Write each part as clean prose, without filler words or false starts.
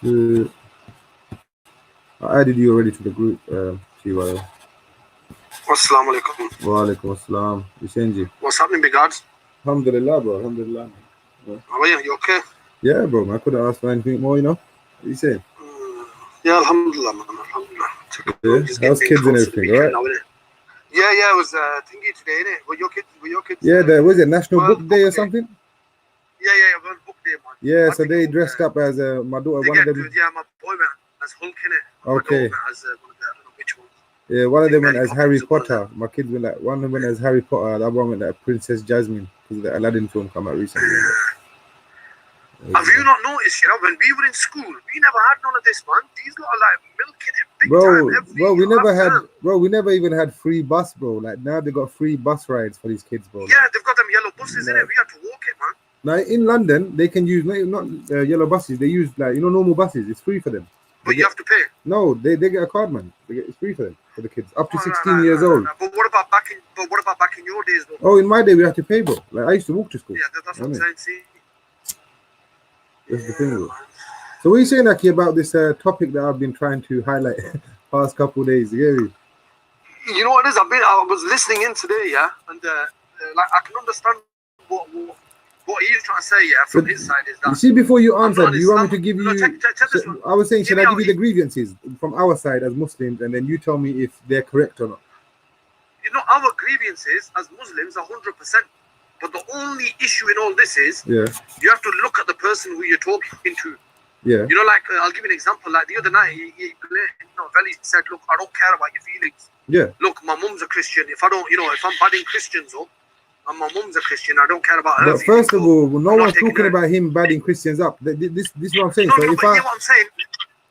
I added you already to the group, CYO. Assalamu alaikum. Wa alaikum assalam. Yusenji. What's happening, big guards? Alhamdulillah, bro. Alhamdulillah. How are you? You okay? Yeah, bro. I couldn't ask for anything more, you know. What are you saying? Yeah, alhamdulillah, man. Alhamdulillah. Yeah. How's kids and everything, all right? Yeah, it was thingy today, innit? Were your kids? Yeah, there was it National Book Day or something? Yeah, World Book Day, man. Yeah, so they dressed up as my daughter. One of them. Good. Yeah, my boy went as Hulk, innit? Okay. My daughter went as one of the, I don't know which one. Yeah, one of them went as Harry Potter. My kids went like, one of them went as Harry Potter. The other one went like Princess Jasmine because the Aladdin film came out recently. Have you not noticed, you know, when we were in school, we never had none of this, man. These lot are like milking it big time. Bro, we never even had free bus, bro. Like now they got free bus rides for these kids, bro. Yeah, they've got them yellow buses, innit? We had to walk it, man. Now in London, they can use not yellow buses. They use like normal buses. It's free for them. But you have to pay. No, they get a card, man. It's free for them, for the kids up to 16 years old. But what about back in your days, though? Oh, in my day we had to pay, bro. Like I used to walk to school. Yeah, that's what I'm saying. See. That's the thing, bro. So what are you saying, Aki, about this topic that I've been trying to highlight past couple of days? You know what it is? I was listening in today, yeah, and like I can understand what he's trying to say, yeah, from his side is that. You see, before you answer, do you want me to give you? I was saying, should I give you the grievances from our side as Muslims, and then you tell me if they're correct or not? You know, our grievances as Muslims are 100%. But the only issue in all this is, you have to look at the person who you're talking to. Yeah. You know, like I'll give you an example. Like the other night, Veli said, "Look, I don't care about your feelings. Yeah. Look, my mum's a Christian. If I don't, if I'm badding Christians up, and my mum's a Christian, I don't care about her. But first of all, no one's talking about him badding Christians up. This is what I'm saying. No, but hear what I'm saying.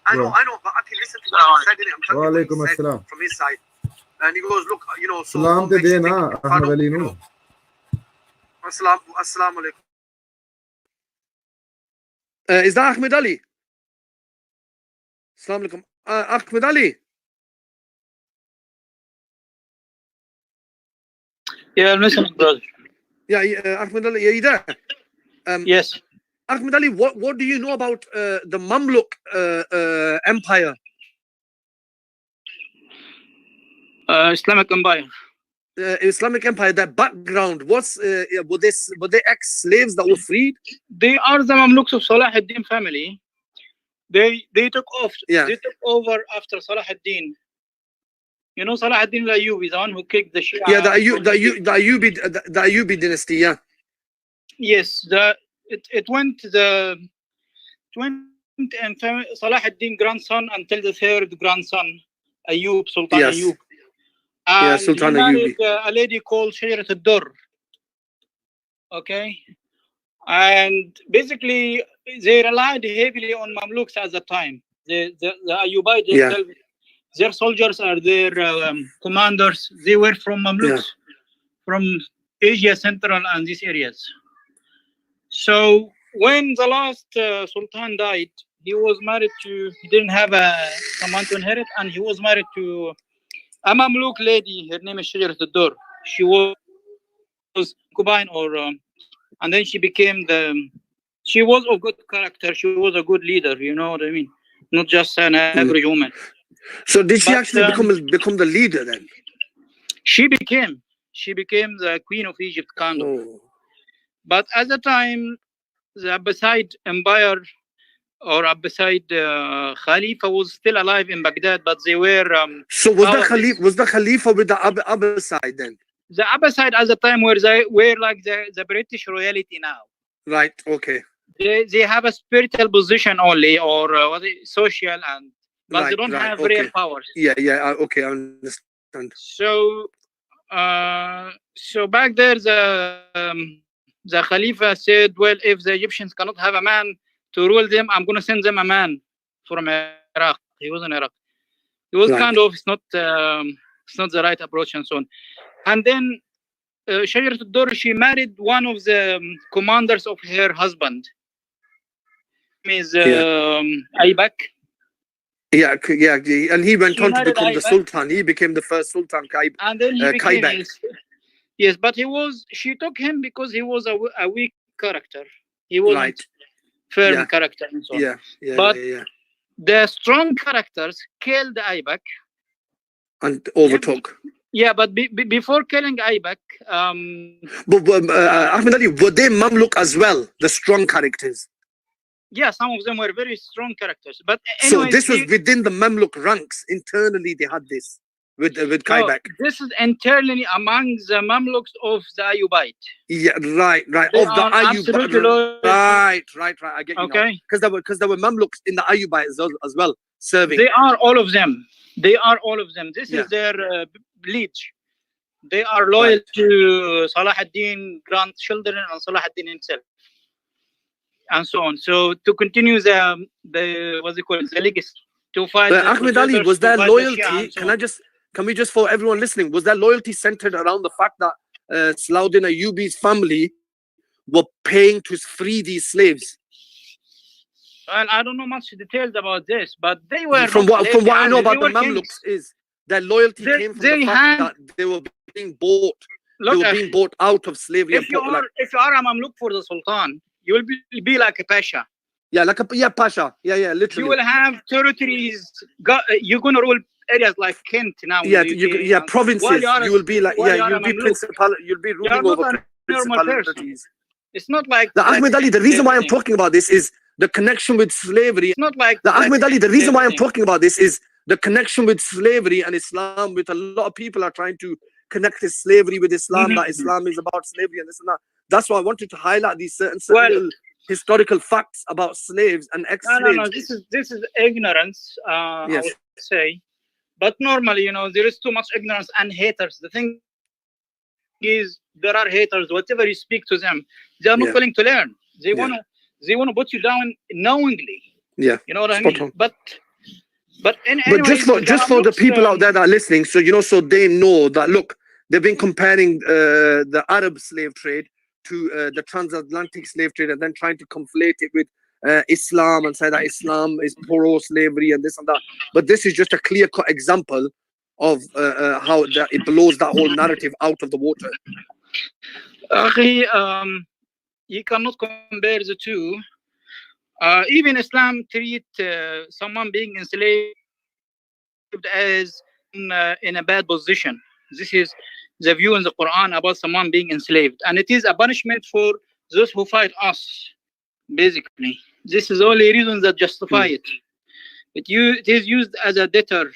I know, but I can listen to what he said, innit? I'm telling you what he said from his side. And he goes, look, so Salam Ahmed Ali, no. Assalamu alaikum. Is that Ahmed Ali? Assalamu alaikum. Ahmed Ali. Yeah, I'm listening, brother. Yeah, Ahmed Ali, are you there? Yes. Ahmed Ali, what do you know about the Mamluk Empire? Islamic Empire. Islamic Empire, that background, were they ex-slaves that were freed? They are the Mamluks of Salah ad-Din family. They took off. Yeah. They took over after Salah ad-Din. You know Salah ad-Din al-Ayyubi, the one who kicked the Shia. Yeah, the Ayyubi dynasty. Yeah. Yes, it went and Salah ad-Din grandson until the third grandson, Ayyub, Sultan Ayyub. Yeah, Sultan Ayyubi. A lady called Shajrat al-Durr. Okay, and basically they relied heavily on Mamluks at the time. The Ayyubites, their soldiers are their commanders. They were from Mamluks, from Asia Central and these areas. So when the last Sultan died, he didn't have someone to inherit, and he was married to a Mamluk lady. Her name is Shajrat al-Durr. She was concubine, and then she became she was of good character. She was a good leader. You know what I mean? Not just an average woman. So did she actually become the leader then? She became the queen of Egypt, kind of. Oh. But at the time, the Abbasid Empire or Abbasid Khalifa was still alive in Baghdad, but they were. So was the Khalifa with the Abbasid then? The Abbasid at the time were like the British royalty now. Right. Okay. They have a spiritual position only, or social, but they don't have real powers. Yeah. Okay, I understand. So back there, the Khalifa said, well, if the Egyptians cannot have a man to rule them, I'm going to send them a man from Iraq. He was in Iraq. It was kind of, it's not the right approach and so on. And then Shajrat al-Durr, she married one of the commanders of her husband. His name is Aybak. Yeah, and he went on to become the Sultan. He became the first Sultan, and then he became yes, but she took him because he was a weak character. He wasn't firm character and so on. the strong characters killed Aybak and overtook. Yeah, but before killing Aybak, but Ahmed Ali, were they Mamluk as well, the strong characters? Yeah, some of them were very strong characters. But anyway, so this was within the Mamluk ranks. Internally, they had this with Aybak. No, this is internally among the Mamluks of the Ayyubite. Yeah, right. They of the Ayyubite. Right. I get you. Okay. Because there were Mamluks in the Ayyubite as well serving. They are all of them. This is their liege. They are loyal to Salah ad-Din grandchildren and Salah ad-Din himself, and so on. So to continue the what's it called, the legacy, to fight. Ahmed Ali, was there loyalty? Can we just for everyone listening, was there loyalty centered around the fact that Salahuddin Ayyubi's family were paying to free these slaves? Well, I don't know much details about this, but they were from what I know about the Mamluks is their loyalty came from the fact that they were being bought. They were being bought out of slavery. If you are a Mamluk for the Sultan, you will be like a pasha. Yeah, like a pasha. Yeah, literally. You will have territories. You're gonna rule areas like Kent now. Yeah, provinces. You will be like you'll be principal. You'll be ruling over principalities. It's not like Ahmed Ali. The reason why I'm talking about this is the connection with slavery. It's not like Ahmed Ali. The reason why I'm talking about this is the connection with slavery and Islam. With a lot of people are trying to connect this slavery with Islam. That Islam is about slavery and this and that. That's why I wanted to highlight these certain historical facts about slaves and ex-slaves. No. This is ignorance. I would say, but normally, there is too much ignorance and haters. The thing is, there are haters. Whatever you speak to them, they are not willing to learn. They want to put you down knowingly. Yeah, you know what I mean. But just for the people out there that are listening, so they know that. Look, they've been comparing the Arab slave trade to the transatlantic slave trade, and then trying to conflate it with Islam and say that Islam is pro-slavery and this and that. But this is just a clear-cut example of how it blows that whole narrative out of the water. You cannot compare the two. Even Islam treat someone being enslaved as in a bad position. This is the view in the Quran about someone being enslaved, and it is a punishment for those who fight us. Basically, this is only reasons that justify it. It is used as a deter.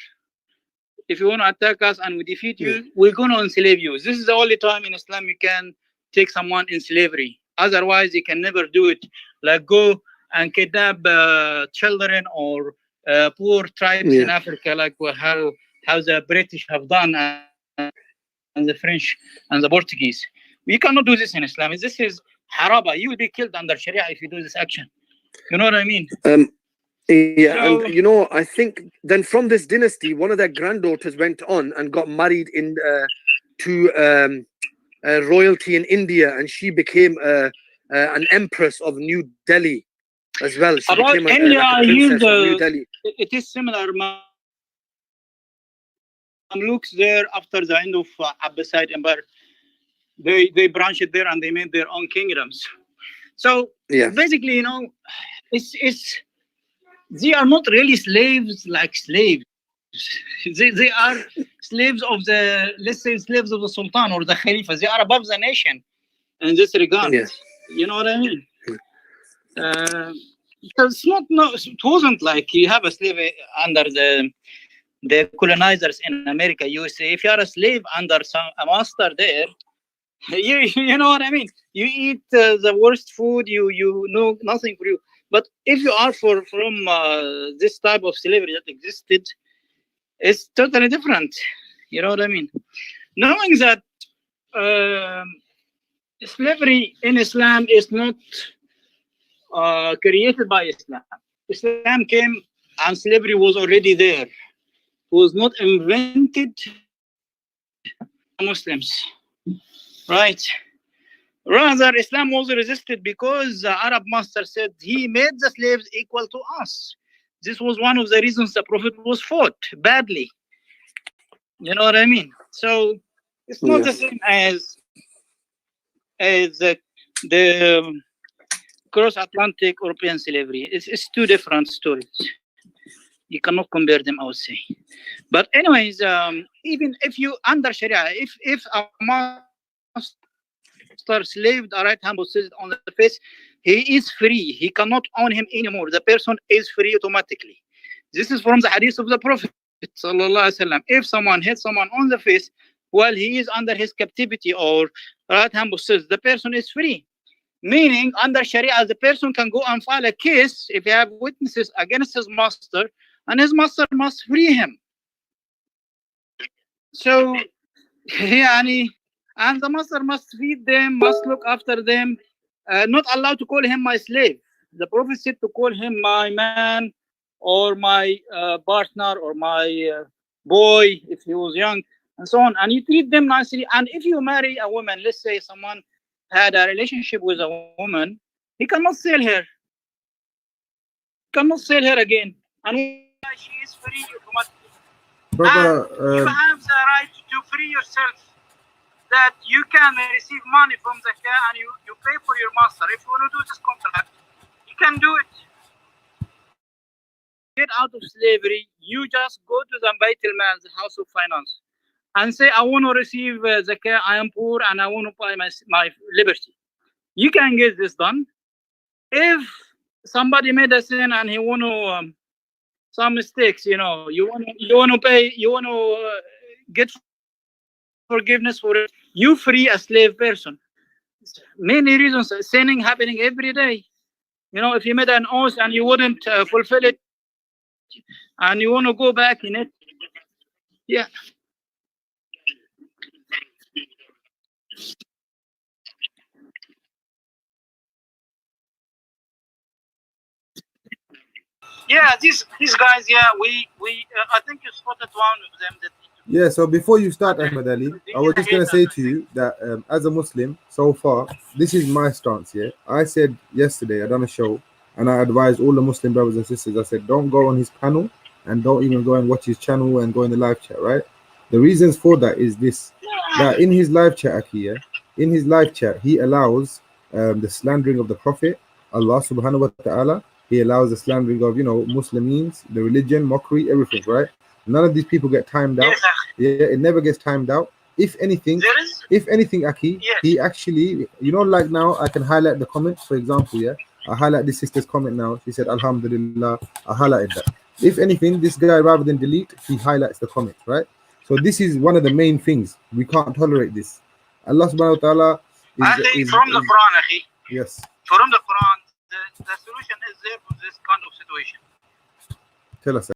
If you want to attack us and we defeat you, we're going to enslave you. This is the only time in Islam you can take someone in slavery. Otherwise, you can never do it. Like go and kidnap children or poor tribes in Africa, like how the British have done and the French and the Portuguese. We cannot do this in Islam. This is haraba. You will be killed under Sharia if you do this action. You know what I mean? And I think then from this dynasty, one of their granddaughters went on and got married to royalty in India, and she became an empress of New Delhi as well. She became India, like a princess of New Delhi. It is similar. Mamluks there after the end of Abbasid Empire, they branched there and they made their own kingdoms. So basically, it's they are not really slaves like slaves. They are slaves of slaves of the Sultan or the Khalifa. They are above the nation in this regard. You know what I mean? It wasn't like you have a slave under the colonizers in America, USA. If you are a slave under a master there, you know what I mean? You eat the worst food, you know nothing for you. But if you are from this type of slavery that existed, it's totally different. You know what I mean? Knowing that slavery in Islam is not created by Islam. Islam came and slavery was already there. It was not invented by Muslims, right? Rather, Islam was resisted because the Arab master said he made the slaves equal to us. This was one of the reasons the Prophet was fought badly. You know what I mean? So it's not the same as the cross-Atlantic European slavery. It's two different stories. You cannot compare them, I would say. But anyways, even if you under Sharia, if a master slave, the right hand possessed on the face, he is free. He cannot own him anymore. The person is free automatically. This is from the hadith of the Prophet sallallahu alaihi wasallam. If someone hits someone on the face while he is under his captivity or right hand possessed, the person is free. Meaning, under Sharia, the person can go and file a case if he have witnesses against his master, and his master must free him. So, and the master must feed them, must look after them, not allowed to call him my slave. The Prophet said to call him my man or my partner or my boy if he was young, and so on. And you treat them nicely. And if you marry a woman, let's say someone had a relationship with a woman, he cannot sell her. Cannot sell her again. And she is free automatically. Brother, you have the right to free yourself. That you can receive money from the car and you pay for your master. If you want to do this contract, you can do it. Get out of slavery. You just go to the Bait al-Mal, the House of Finance, and say, I want to receive zakah, I am poor and I want to buy my liberty. You can get this done. If somebody made a sin and he want to some mistakes, you want to pay, you want to get forgiveness for it, you free a slave person. Many reasons, sinning happening every day. If you made an oath and you wouldn't fulfill it and you want to go back in it, yeah. Yeah, these guys, yeah, we I think you spotted one of them that. Yeah, so before you start, Ahmed Ali, I was just going to say to you that as a Muslim, so far, this is my stance, yeah? I said yesterday, I done a show, and I advised all the Muslim brothers and sisters, I said, don't go on his panel, and don't even go and watch his channel and go in the live chat, right? The reasons for that is this, that in his live chat, Aki, yeah, in his live chat, he allows the slandering of the Prophet, Allah subhanahu wa ta'ala. He allows the slandering of, Muslims, the religion, mockery, everything, right? None of these people get timed out. Yeah, it never gets timed out. If anything, Aki, he actually, like now I can highlight the comments, for example, yeah. I highlight this sister's comment now. She said, Alhamdulillah, I highlighted that. If anything, this guy, rather than delete, he highlights the comments, right? So this is one of the main things. We can't tolerate this. Allah subhanahu wa ta'ala is from the Quran, Akhi. Yes. From the Quran, the solution is there for this kind of situation. Tell us.